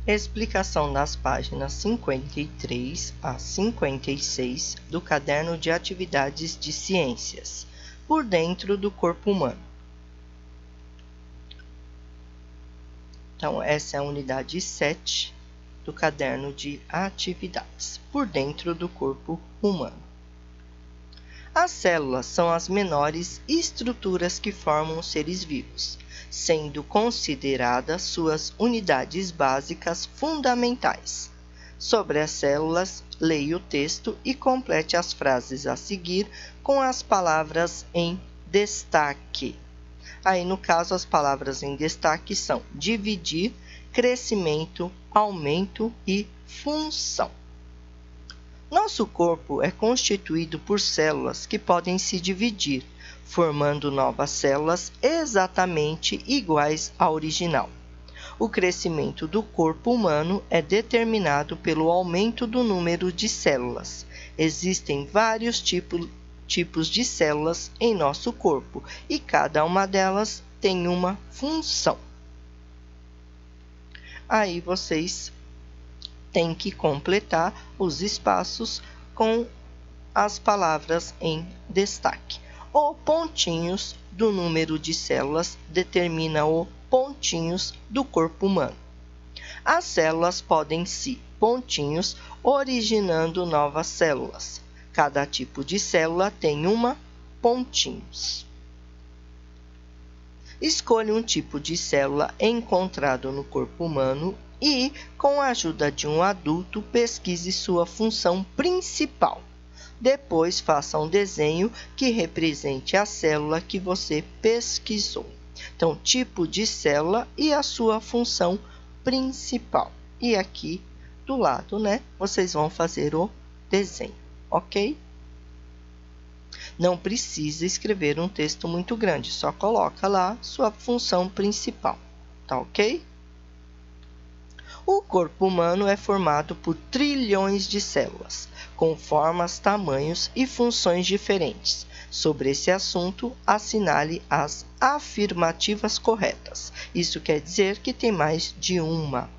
Explicação das páginas 53 a 56 do Caderno de Atividades de Ciências, por dentro do corpo humano. Então, essa é a unidade 7 do Caderno de Atividades, por dentro do corpo humano. As células são as menores estruturas que formam os seres vivos, sendo consideradas suas unidades básicas fundamentais. Sobre as células, leia o texto e complete as frases a seguir com as palavras em destaque. Aí, no caso, as palavras em destaque são dividir, crescimento, aumento e função. Nosso corpo é constituído por células que podem se dividir, formando novas células exatamente iguais à original. O crescimento do corpo humano é determinado pelo aumento do número de células. Existem vários tipos de células em nosso corpo e cada uma delas tem uma função. Aí vocês têm que completar os espaços com as palavras em destaque. O pontinhos do número de células determina o pontinhos do corpo humano. As células podem se pontinhos originando novas células. Cada tipo de célula tem uma pontinhos. Escolha um tipo de célula encontrado no corpo humano e, com a ajuda de um adulto, pesquise sua função principal. Depois, faça um desenho que represente a célula que você pesquisou. Então, tipo de célula e a sua função principal. E aqui do lado, vocês vão fazer o desenho, ok? Não precisa escrever um texto muito grande, só coloca lá sua função principal, tá ok? O corpo humano é formado por trilhões de células, com formas, tamanhos e funções diferentes. Sobre esse assunto, assinale as afirmativas corretas. Isso quer dizer que tem mais de uma.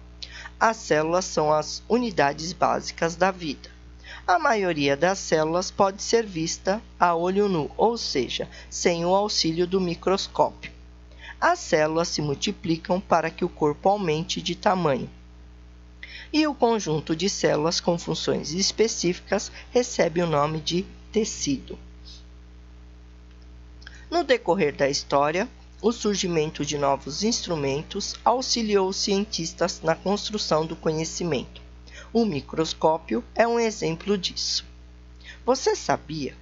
As células são as unidades básicas da vida. A maioria das células pode ser vista a olho nu, ou seja, sem o auxílio do microscópio. As células se multiplicam para que o corpo aumente de tamanho. E o conjunto de células com funções específicas recebe o nome de tecido. No decorrer da história, o surgimento de novos instrumentos auxiliou os cientistas na construção do conhecimento. O microscópio é um exemplo disso. Você sabia?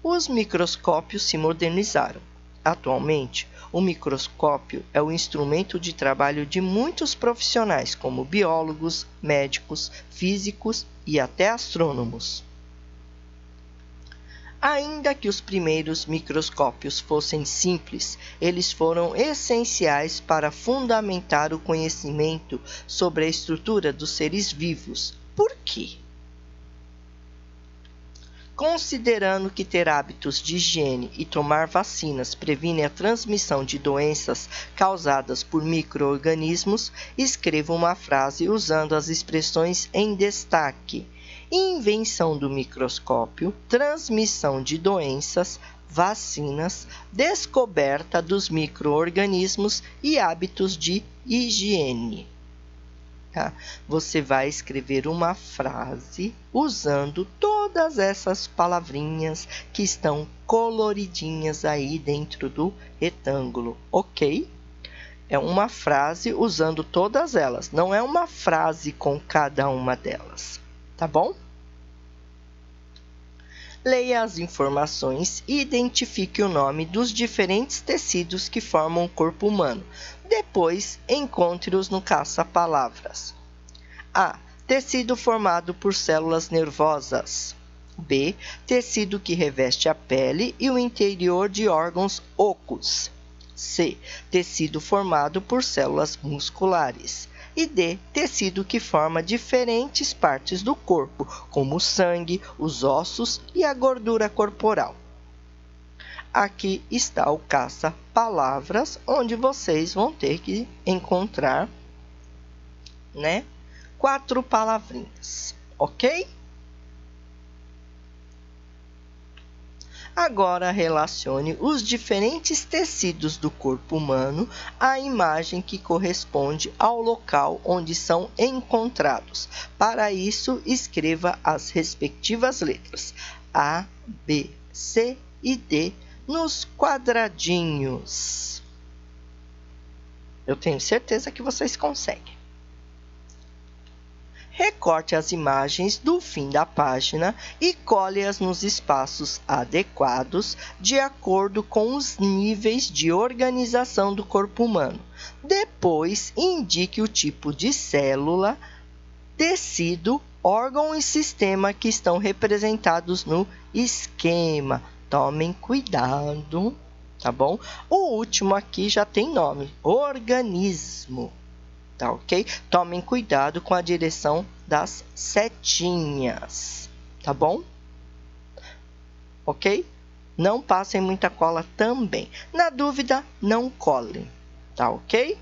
Os microscópios se modernizaram. Atualmente, o microscópio é o instrumento de trabalho de muitos profissionais, como biólogos, médicos, físicos e até astrônomos. Ainda que os primeiros microscópios fossem simples, eles foram essenciais para fundamentar o conhecimento sobre a estrutura dos seres vivos. Por quê? Considerando que ter hábitos de higiene e tomar vacinas previne a transmissão de doenças causadas por micro-organismos, escreva uma frase usando as expressões em destaque. Invenção do microscópio, transmissão de doenças, vacinas, descoberta dos micro-organismos e hábitos de higiene. Tá? Você vai escrever uma frase usando todas essas palavrinhas que estão coloridinhas aí dentro do retângulo, ok? É uma frase usando todas elas, não é uma frase com cada uma delas, tá bom? Leia as informações e identifique o nome dos diferentes tecidos que formam o corpo humano. Depois, encontre-os no caça-palavras. A. Tecido formado por células nervosas. B. Tecido que reveste a pele e o interior de órgãos ocos. C. Tecido formado por células musculares. E D. Tecido que forma diferentes partes do corpo, como o sangue, os ossos e a gordura corporal. Aqui está o caça-palavras, onde vocês vão ter que encontrar né? 4 palavrinhas, ok? Agora, relacione os diferentes tecidos do corpo humano à imagem que corresponde ao local onde são encontrados. Para isso, escreva as respectivas letras A, B, C e D nos quadradinhos. Eu tenho certeza que vocês conseguem. Recorte as imagens do fim da página e cole-as nos espaços adequados, de acordo com os níveis de organização do corpo humano. Depois, indique o tipo de célula, tecido, órgão e sistema que estão representados no esquema. Tomem cuidado, tá bom? O último aqui já tem nome, organismo. Tá ok? Tomem cuidado com a direção das setinhas, tá bom? Ok? Não passem muita cola também. Na dúvida, não colem, tá ok?